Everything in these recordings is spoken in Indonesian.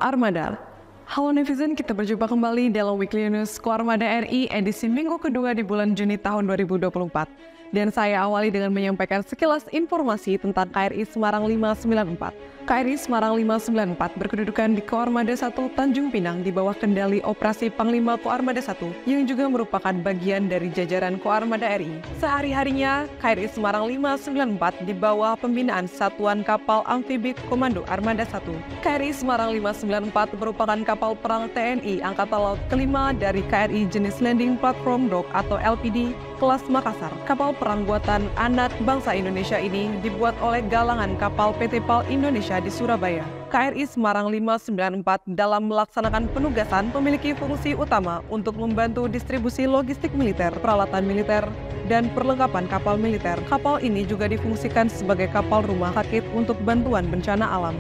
Armada. Halo netizen, kita berjumpa kembali dalam Weekly News Koarmada RI edisi minggu kedua di bulan Juni tahun 2024. Dan saya awali dengan menyampaikan sekilas informasi tentang KRI Semarang 594. KRI Semarang 594 berkedudukan di Koarmada 1 Tanjung Pinang di bawah kendali Operasi Panglima Koarmada 1 yang juga merupakan bagian dari jajaran Koarmada RI. Sehari-harinya, KRI Semarang 594 di bawah pembinaan Satuan Kapal Amfibi Komando Armada 1. KRI Semarang 594 merupakan kapal perang TNI Angkatan Laut kelima dari KRI jenis Landing Platform Dock atau LPD kelas Makassar. Kapal perang buatan anak bangsa Indonesia ini dibuat oleh galangan kapal PT PAL Indonesia di Surabaya. KRI Semarang 594 dalam melaksanakan penugasan memiliki fungsi utama untuk membantu distribusi logistik militer, peralatan militer, dan perlengkapan kapal militer. Kapal ini juga difungsikan sebagai kapal rumah sakit untuk bantuan bencana alam.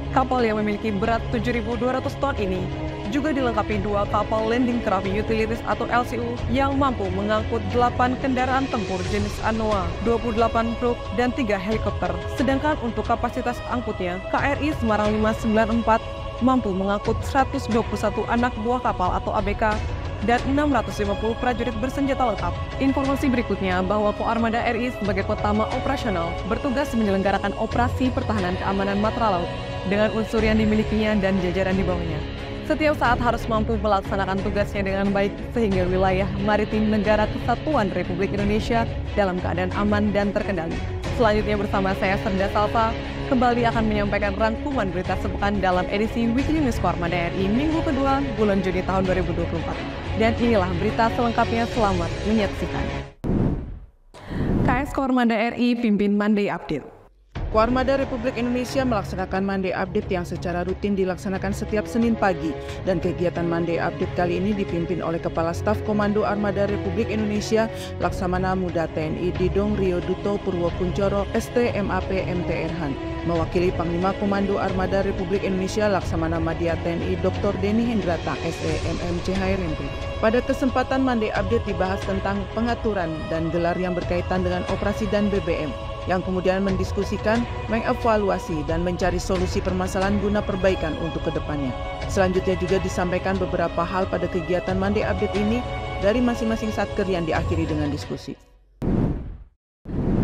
Kapal yang memiliki berat 7.200 ton ini juga dilengkapi dua kapal landing craft utilities atau LCU yang mampu mengangkut 8 kendaraan tempur jenis Anoa, 28 truk, dan 3 helikopter. Sedangkan untuk kapasitas angkutnya, KRI Semarang 594 mampu mengangkut 121 anak buah kapal atau ABK dan 650 prajurit bersenjata lengkap. Informasi berikutnya bahwa Koarmada RI sebagai Kotama Operasional bertugas menyelenggarakan operasi pertahanan keamanan matra laut dengan unsur yang dimilikinya dan jajaran di bawahnya. Setiap saat harus mampu melaksanakan tugasnya dengan baik sehingga wilayah maritim negara kesatuan Republik Indonesia dalam keadaan aman dan terkendali. Selanjutnya bersama saya Serda Salsa kembali akan menyampaikan rangkuman berita sepekan dalam edisi Weekly News Koarmada RI minggu kedua bulan Juni tahun 2024. Dan inilah berita selengkapnya, selamat menyaksikan. KS Koarmada RI pimpin Monday Update. Koarmada Republik Indonesia melaksanakan Monday Update yang secara rutin dilaksanakan setiap Senin pagi, dan kegiatan Monday Update kali ini dipimpin oleh Kepala Staf Komando Armada Republik Indonesia Laksamana Muda TNI Didong Rio Duto Purwokuncoro STMAP MT Erhan. Mewakili Panglima Komando Armada Republik Indonesia Laksamana Madya TNI Dr. Denny Hendrata SEMMCHRMP. Pada kesempatan Monday Update dibahas tentang pengaturan dan gelar yang berkaitan dengan operasi dan BBM, yang kemudian mendiskusikan, mengevaluasi, dan mencari solusi permasalahan guna perbaikan untuk kedepannya. Selanjutnya juga disampaikan beberapa hal pada kegiatan Monday Update ini dari masing-masing satker yang diakhiri dengan diskusi.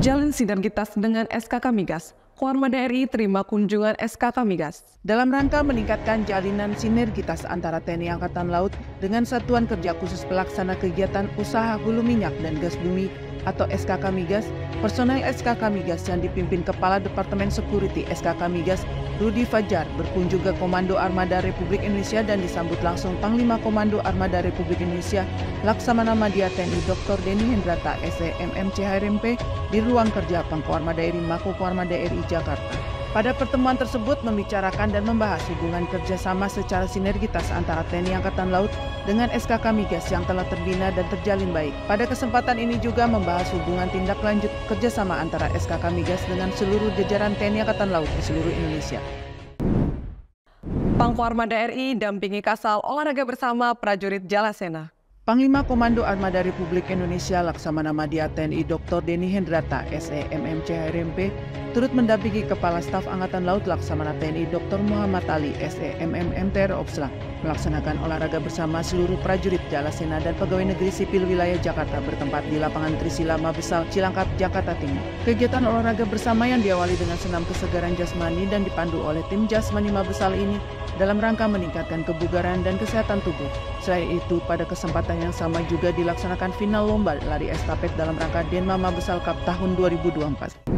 Jalin sinergitas dengan SKK Migas. Koarmada RI terima kunjungan SKK Migas. Dalam rangka meningkatkan jalinan sinergitas antara TNI Angkatan Laut dengan Satuan Kerja Khusus Pelaksana Kegiatan Usaha Hulu Minyak dan Gas Bumi atau SKK Migas, personel SKK Migas yang dipimpin Kepala Departemen Security SKK Migas, Rudi Fajar, berkunjung ke Komando Armada Republik Indonesia dan disambut langsung Panglima Komando Armada Republik Indonesia Laksamana Madya TNI Dr. Denny Hendrata SEMMCHRMP di ruang kerja Pangkoarmada RI Mako Koarmada RI Jakarta. Pada pertemuan tersebut membicarakan dan membahas hubungan kerjasama secara sinergitas antara TNI Angkatan Laut dengan SKK Migas yang telah terbina dan terjalin baik. Pada kesempatan ini juga membahas hubungan tindak lanjut kerjasama antara SKK Migas dengan seluruh jajaran TNI Angkatan Laut di seluruh Indonesia. Pangkoarmada RI dampingi Kasal olahraga bersama prajurit Jalasena. Panglima Komando Armada Republik Indonesia Laksamana Madya TNI Dr. Denny Hendrata SEMMCHRMP turut mendampingi Kepala Staf Angkatan Laut Laksamana TNI Dr. Muhammad Ali SEMMMTR Opsla melaksanakan olahraga bersama seluruh prajurit Jalasena dan pegawai negeri sipil wilayah Jakarta bertempat di lapangan Trisila Mabesal, Cilangkap, Jakarta Timur. Kegiatan olahraga bersama yang diawali dengan senam kesegaran jasmani dan dipandu oleh tim jasmani Mabesal ini dalam rangka meningkatkan kebugaran dan kesehatan tubuh. Selain itu, pada kesempatan yang sama juga dilaksanakan final lomba lari estafet dalam rangka Denma Mabesal Cup tahun 2024.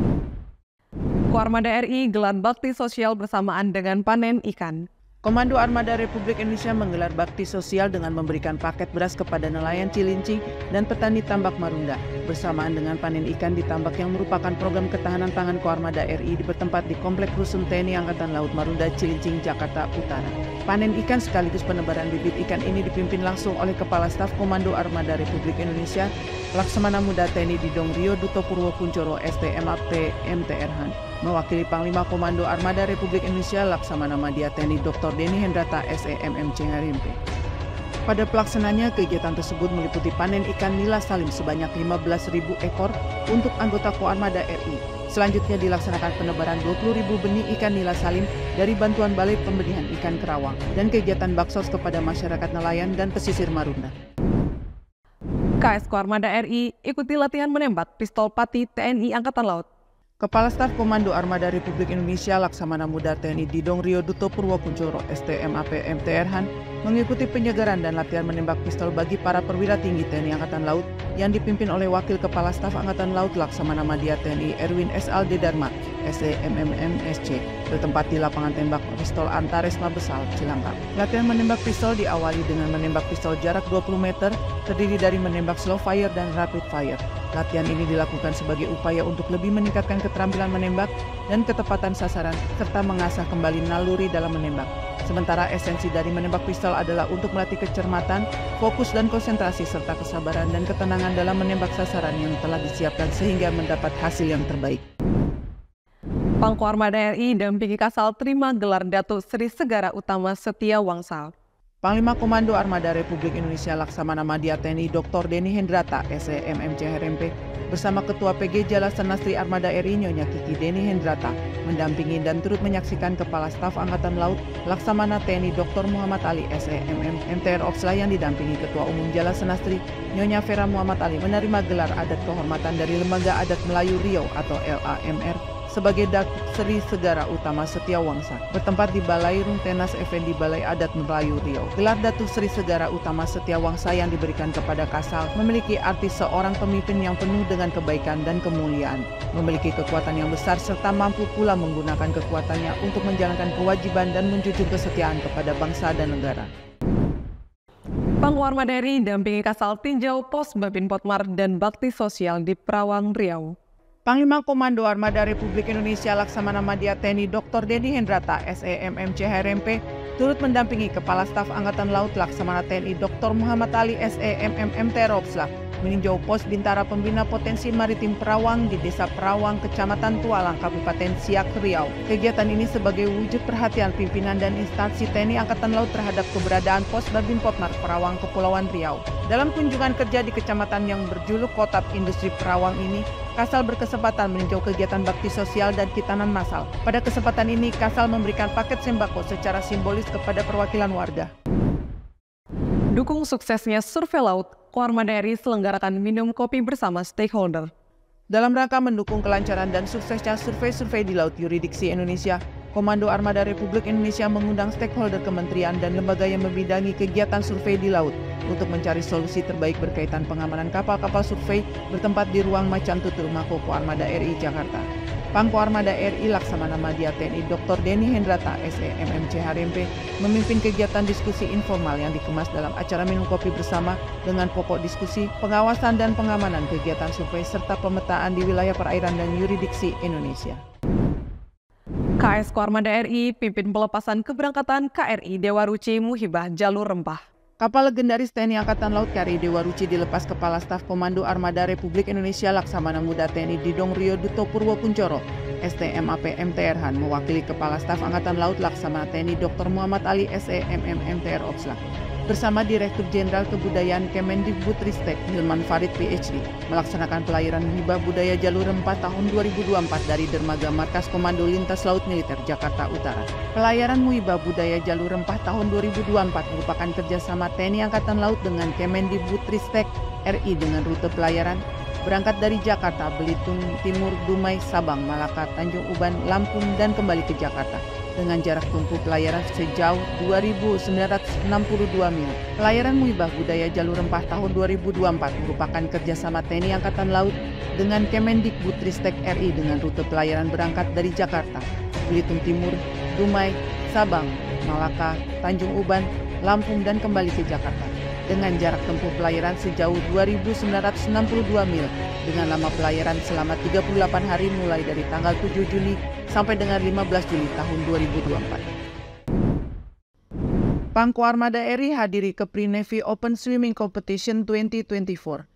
Koarmada RI gelar bakti sosial bersamaan dengan panen ikan. Komando Armada Republik Indonesia menggelar bakti sosial dengan memberikan paket beras kepada nelayan Cilincing dan petani tambak Marunda bersamaan dengan panen ikan di tambak yang merupakan program ketahanan pangan Koarmada RI bertempat di Komplek Rusun TNI Angkatan Laut Marunda Cilincing, Jakarta Utara. Panen ikan sekaligus penebaran bibit ikan ini dipimpin langsung oleh Kepala Staf Komando Armada Republik Indonesia Laksamana Muda TNI Didong Rio Duto Purwokuncoro STMAP MT Erhan. Mewakili Panglima Komando Armada Republik Indonesia Laksamana Madya TNI Dr. Denny Hendrata SEMMCHRMP. Pada pelaksananya, kegiatan tersebut meliputi panen ikan nila salim sebanyak 15.000 ekor untuk anggota Koarmada RI. Selanjutnya dilaksanakan penebaran 20.000 benih ikan nila salim dari bantuan Balai Pembenihan Ikan Kerawang dan kegiatan baksos kepada masyarakat nelayan dan pesisir Marunda. KS Koarmada RI ikuti latihan menembak pistol Pati TNI Angkatan Laut. Kepala Staf Komando Armada Republik Indonesia Laksamana Muda TNI Didong Rio Duto Purwokuncoro STMAP MTRhan mengikuti penyegaran dan latihan menembak pistol bagi para perwira tinggi TNI Angkatan Laut yang dipimpin oleh Wakil Kepala Staf Angkatan Laut Laksamana Madya TNI Erwin S. Alde Dharma SEMMMSC bertempat di lapangan tembak pistol Antares Mabesal, Cilangkap. Latihan menembak pistol diawali dengan menembak pistol jarak 20 meter terdiri dari menembak slow fire dan rapid fire. Latihan ini dilakukan sebagai upaya untuk lebih meningkatkan keterampilan menembak dan ketepatan sasaran serta mengasah kembali naluri dalam menembak. Sementara esensi dari menembak pistol adalah untuk melatih kecermatan, fokus dan konsentrasi serta kesabaran dan ketenangan dalam menembak sasaran yang telah disiapkan sehingga mendapat hasil yang terbaik. Pangko Armada RI dampingi Kasal terima gelar Datuk Sri Segara Utama Setia Wangsal. Panglima Komando Armada Republik Indonesia Laksamana Madya TNI Dr. Denny Hendrata SEMMCHRMP bersama Ketua PG Jalasan Nastri Armada RI Nyonya Kiki Denny Hendrata mendampingi dan turut menyaksikan Kepala Staf Angkatan Laut Laksamana TNI Dr. Muhammad Ali SEMM MTR Opsla yang didampingi Ketua Umum Jalasan Nastri Nyonya Vera Muhammad Ali menerima gelar adat kehormatan dari Lembaga Adat Melayu Riau atau LAMR sebagai Datuk Sri Segara Utama Setia Wangsa bertempat di Balai Runtenas Effendi Balai Adat Melayu Riau. Gelar Datuk Sri Segara Utama Setia Wangsa yang diberikan kepada Kasal memiliki arti seorang pemimpin yang penuh dengan kebaikan dan kemuliaan, memiliki kekuatan yang besar serta mampu pula menggunakan kekuatannya untuk menjalankan kewajiban dan menjunjung kesetiaan kepada bangsa dan negara. Pangko Armada RI dampingi Kasal tinjau pos Babin Potmar dan Bakti Sosial di Perawang Riau. Panglima Komando Armada Republik Indonesia Laksamana Madya TNI Dr. Denny Hendrata SEMMCHRMP turut mendampingi Kepala Staf Angkatan Laut Laksamana TNI Dr. Muhammad Ali SEMMMTR Opsla meninjau pos Bintara Pembina Potensi Maritim Perawang di Desa Perawang, Kecamatan Tualang, Kabupaten Siak, Riau. Kegiatan ini sebagai wujud perhatian pimpinan dan instansi TNI Angkatan Laut terhadap keberadaan pos Babin Potmar Perawang, Kepulauan Riau. Dalam kunjungan kerja di kecamatan yang berjuluk Kota Industri Perawang ini, Kasal berkesempatan meninjau kegiatan bakti sosial dan kitanan massal. Pada kesempatan ini, Kasal memberikan paket sembako secara simbolis kepada perwakilan warga. Dukung suksesnya survei laut, Koarmada RI selenggarakan minum kopi bersama stakeholder. Dalam rangka mendukung kelancaran dan suksesnya survei-survei di Laut Yuridiksi Indonesia, Komando Armada Republik Indonesia mengundang stakeholder kementerian dan lembaga yang membidangi kegiatan survei di laut untuk mencari solusi terbaik berkaitan pengamanan kapal-kapal survei bertempat di ruang Macan Tutul Mako Koarmada RI Jakarta. Pangko Armada RI Laksamana Madya TNI Dr. Denny Hendrata SEMMCHRMP memimpin kegiatan diskusi informal yang dikemas dalam acara minum kopi bersama dengan pokok diskusi pengawasan dan pengamanan kegiatan survei serta pemetaan di wilayah perairan dan yuridiksi Indonesia. KS Koarmada RI pimpin pelepasan keberangkatan KRI Dewa Ruci Muhibah Jalur Rempah. Kapal legendaris TNI Angkatan Laut KRI Dewa Ruci dilepas Kepala Staf Komando Armada Republik Indonesia Laksamana Muda TNI Didong Rio Duto Purwokuncoro STMAP MTRhan mewakili Kepala Staf Angkatan Laut Laksamana TNI Dr. Muhammad Ali SEMMMTR Opsla bersama Direktur Jenderal Kebudayaan Kemendikbudristek Hilman Farid PhD melaksanakan pelayaran Muhibah Budaya Jalur Rempah tahun 2024 dari Dermaga Markas Komando Lintas Laut Militer Jakarta Utara. Pelayaran Muhibah Budaya Jalur Rempah tahun 2024 merupakan kerjasama TNI Angkatan Laut dengan Kemendikbudristek RI dengan rute pelayaran berangkat dari Jakarta, Belitung Timur, Dumai, Sabang, Malaka, Tanjung Uban, Lampung, dan kembali ke Jakarta dengan jarak tempuh pelayaran sejauh 2.962 mil. Pelayaran Muhibah Budaya Jalur Rempah tahun 2024 merupakan kerjasama TNI Angkatan Laut dengan Kemendikbudristek RI dengan rute pelayaran berangkat dari Jakarta, Belitung Timur, Dumai, Sabang, Malaka, Tanjung Uban, Lampung, dan kembali ke Jakarta dengan jarak tempuh pelayaran sejauh 2.962 mil dengan lama pelayaran selama 38 hari mulai dari tanggal 7 Juni sampai dengan 15 Juli tahun 2024. Pangko Armada RI hadiri Kepri Navy Open Swimming Competition 2024.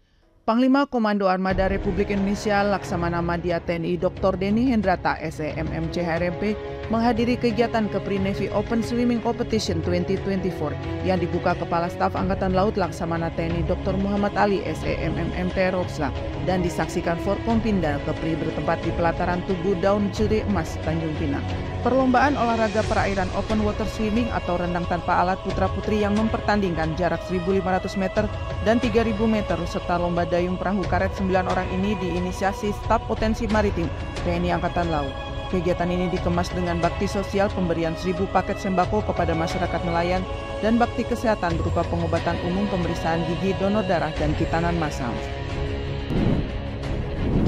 Panglima Komando Armada Republik Indonesia Laksamana Madya TNI Dr. Denny Hendrata SEMMC HRMP menghadiri kegiatan Kepri Navy Open Swimming Competition 2024 yang dibuka Kepala Staf Angkatan Laut Laksamana TNI Dr. Muhammad Ali SEMMMT Roksla dan disaksikan Forkompinda Kepri bertempat di pelataran Tugu Daun Curi Emas, Tanjung Pinang. Perlombaan olahraga perairan open water swimming atau renang tanpa alat putra-putri yang mempertandingkan jarak 1.500 meter dan 3.000 meter serta lomba dayung perahu karet 9 orang ini diinisiasi Staf Potensi Maritim TNI Angkatan Laut. Kegiatan ini dikemas dengan bakti sosial pemberian 1.000 paket sembako kepada masyarakat nelayan dan bakti kesehatan berupa pengobatan umum, pemeriksaan gigi, donor darah, dan kitanan massal.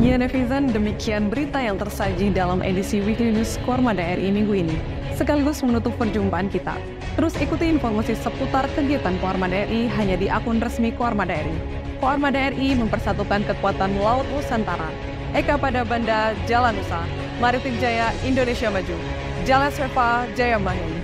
Ya netizen, demikian berita yang tersaji dalam edisi Weekly News Koarmada RI minggu ini. Sekaligus menutup perjumpaan kita. Terus ikuti informasi seputar kegiatan Koarmada RI hanya di akun resmi Koarmada RI. Koarmada RI mempersatukan kekuatan Laut Nusantara. Eka pada Banda Jalan Nusa, Maritim Jaya Indonesia Maju. Jalan Seva Jaya Mahir.